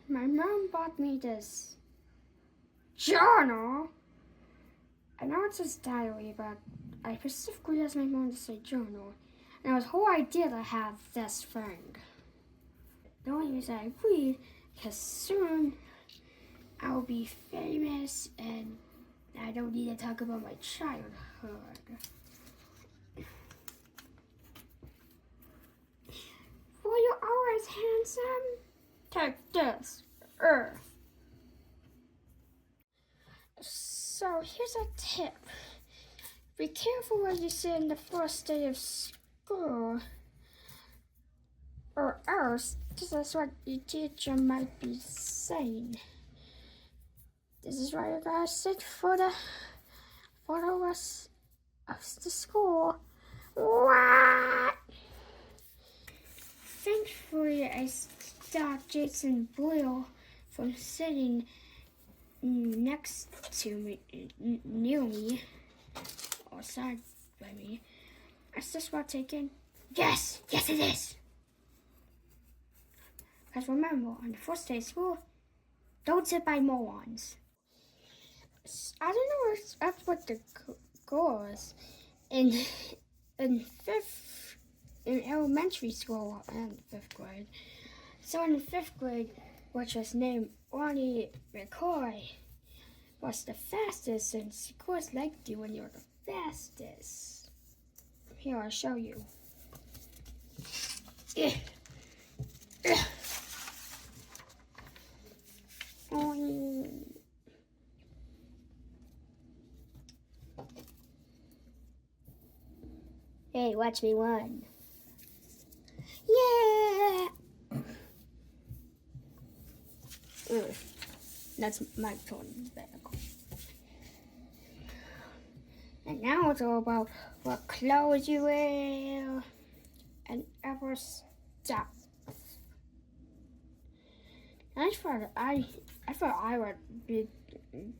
my mom bought me this journal. I know it says diary, but I specifically asked my mom to say journal. And it was her idea to have this thing. The only reason I read, because soon I'll be famous and I don't need to talk about my childhood. For you're always handsome, take this, Earth. So here's a tip. Be careful what you say in the first day of school, or else this is what your teacher might be saying. This is why you gotta sit for the rest of the school. What? Thankfully, I stopped Jason Boyle from sitting next to me, near me, or side by me. Is this what taken? Yes, it is. Because remember, on the first day of school, don't sit by morons. I don't know what's up with the girls in elementary school and 5th grade. So in the 5th grade, which was named Ronnie McCoy, was the fastest, since girls liked you when you were the fastest. Here, I'll show you. Hey, watch me run. Yeah! That's my turn back. And now it's all about what clothes you wear and ever stuff. I thought I would be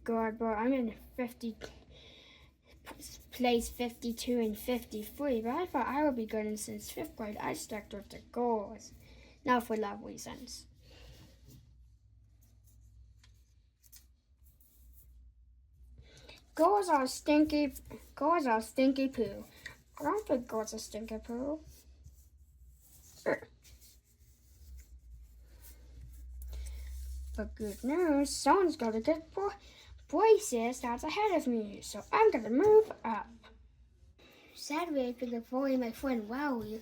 good, but I'm in place 52 and 53. But I thought I would be good, and since 5th grade, I stuck with the girls. Not for love reasons. Girls are stinky poo. I don't think girls are stinky poo. But good news, someone's got a good braces that's ahead of me, so I'm gonna move up. Saturday, I've been avoiding my friend Wowie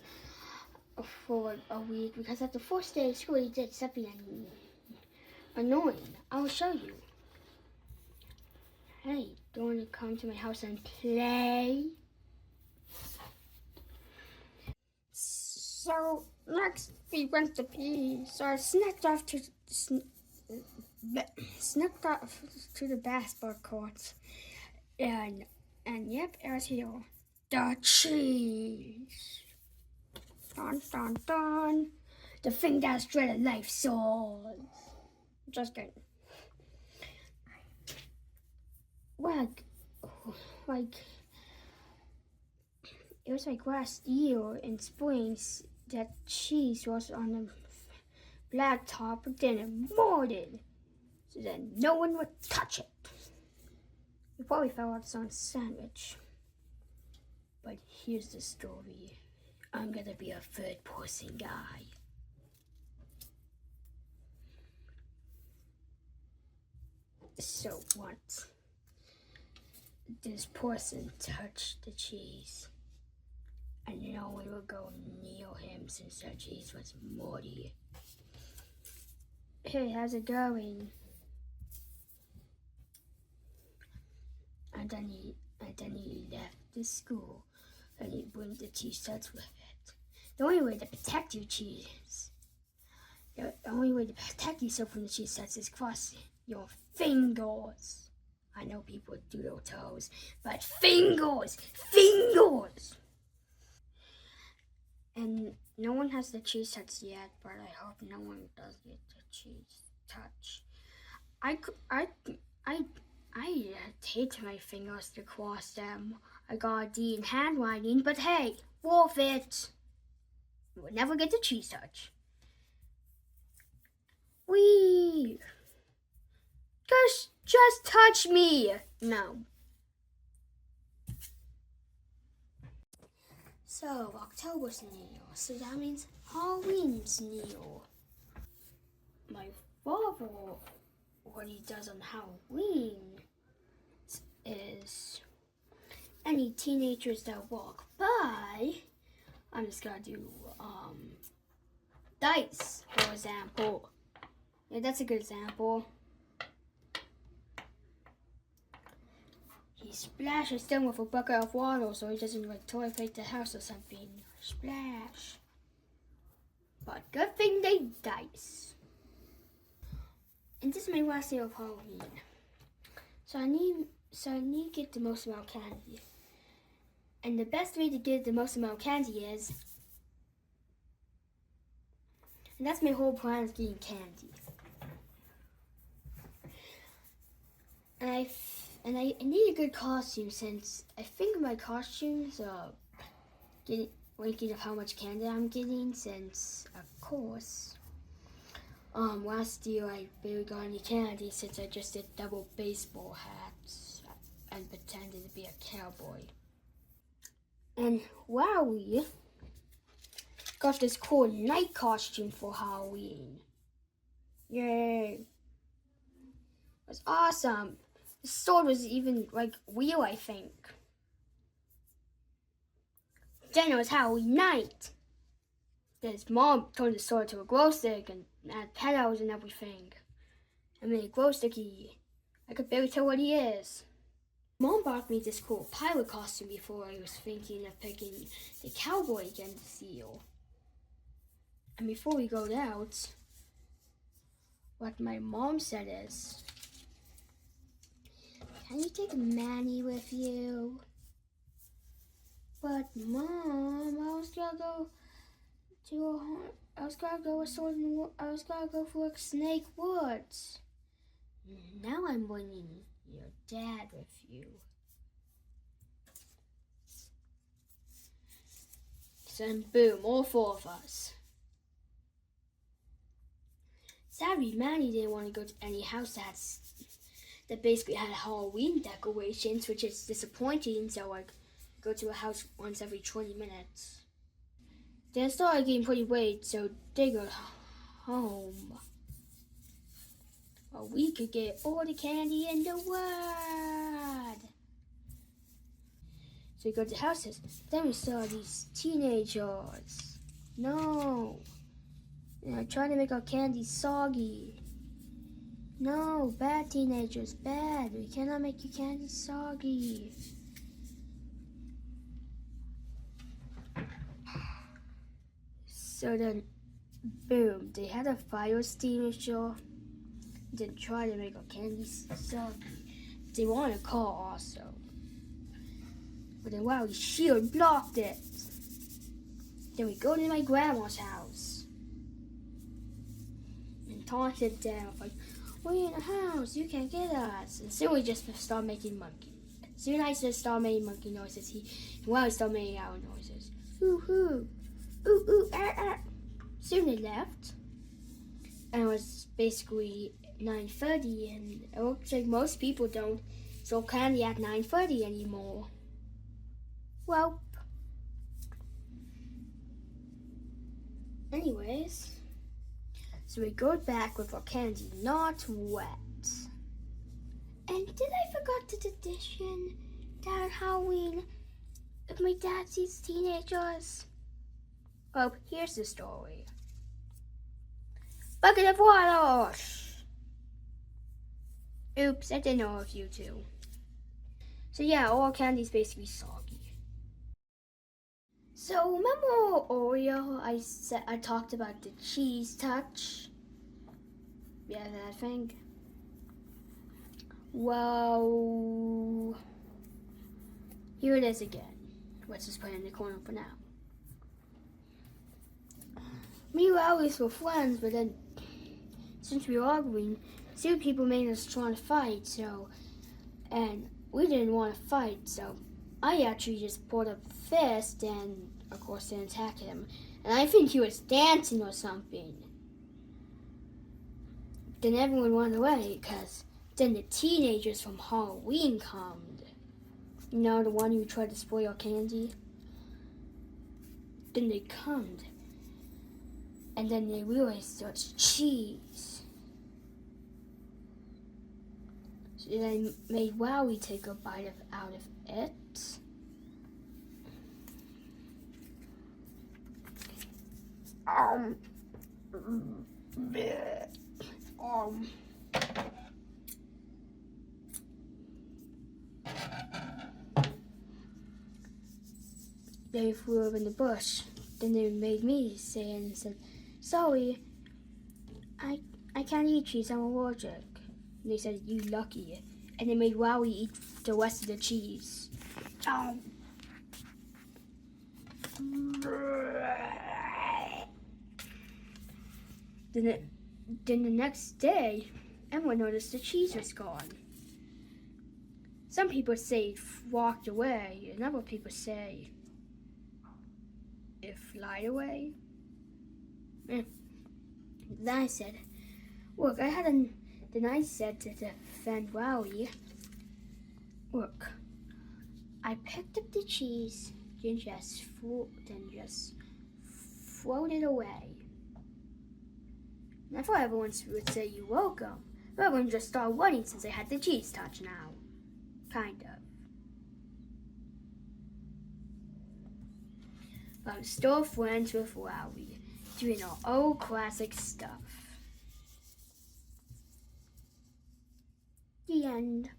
for a week because at the first day of school he did something annoying. I'll show you. Hey, do you want to come to my house and play? So next we went to pee. So I snuck off to the basketball court, and yep, it was here. The cheese. Dun dun dun. The thing that's dreaded life source. Just kidding. Like it was like last year in springs that cheese was on the black top, but then it molded, so then no one would touch it. It probably fell out on sandwich. But here's the story. I'm gonna be a third-person guy. So once this person touched the cheese, and no one would go near him since the cheese was moldy. Hey, how's it going? And then he left the school, and he brought the T-shirts with it. The only way to protect your cheese, the only way to protect yourself from the cheese sets is crossing your fingers. I know people do their toes, but fingers! And no one has the cheese touch yet, but I hope no one does get the cheese touch. I taped my fingers to cross them. I got a D in handwriting, but hey, worth it. You would never get the cheese touch. Whee! Just touch me! No. So, October's near, so that means Halloween's near. My father, what he does on Halloween is any teenagers that walk by, I'm just gonna do dice, for example. Yeah, that's a good example. He splashes them with a bucket of water so he doesn't like toilet paper the house or something. Splash. But good thing they dice. And this is my last day of Halloween. So I need to get the most amount of candy. And the best way to get the most amount of candy is, and that's my whole plan, is getting candy. And I need a good costume, since I think my costumes are ranking of how much candy I'm getting, since of course last year I barely got any candy since I just did double baseball hats and pretended to be a cowboy. And Wowie got this cool night costume for Halloween. Yay! It was awesome. The sword was even like real, I think. Then it was Halloween night. Then his mom turned the sword to a glow stick and had petals and everything. I mean, a glow sticky. I could barely tell what he is. Mom bought me this cool pirate costume before I was thinking of picking the cowboy again this year. And before we go out, what my mom said is, can you take Manny with you? But Mom, I was gonna go for Snake Woods. Now I'm bringing your dad with you. So then boom, all four of us. Sadly, Manny didn't want to go to any house that basically had Halloween decorations, which is disappointing, so I go to a house once every 20 minutes. Then it started getting pretty late, so they go home. Well, we could get all the candy in the world. So we go to houses. Then we saw these teenagers. No. Trying to make our candy soggy. No, bad teenagers, bad. We cannot make your candy soggy. So then, boom, they had a fire extinguisher. Then try to make our candy soggy. They want a car also. But then wow, the shield blocked it. Then we go to my grandma's house. And taunted them like, we're in a house, you can't get us. And soon we just start making monkey. Soon I just start making monkey noises. He start making owl noises. Hoo hoo. Ooh ooh ah ah. Soon they left. And it was basically 9:30, and it looks like most people don't sell candy at 9:30 anymore. Well, anyways, so we go back with our candy not wet. And did I forget the tradition that Halloween, if my dad sees teenagers? Well, here's the story. Bucket of water! Oops, I didn't know of you two. So yeah, all candy's basically soggy. So remember Oreo? I talked about the cheese touch. Yeah, that thing. Well, here it is again. Let's just put it in the corner for now. Me and Alice were friends, but then since we were arguing, two people made us trying to fight. And we didn't want to fight, so I actually just pulled up a fist and, of course, then attacked him. And I think he was dancing or something. Then everyone went away because Then the teenagers from Halloween come. You know, the one who tried to spoil candy? Then they come. And then they realize it's cheese. So they made Wowie take a bite out of it. They flew over in the bush. Then they made me say it and said, "Sorry, I can't eat cheese, I'm allergic." And they said, "You lucky." And they made Wowie eat the rest of the cheese. Then the next day, Emma noticed the cheese was gone. Some people say it walked away, and other people say it flied away. Then I said, "Look, then I said to defend Wowie, look, I picked up the cheese, then just floated away. And I thought everyone would say you're welcome, but everyone just started running since they had the cheese touch now. Kind of. But I'm still friends with Wowie, doing our old classic stuff." The end.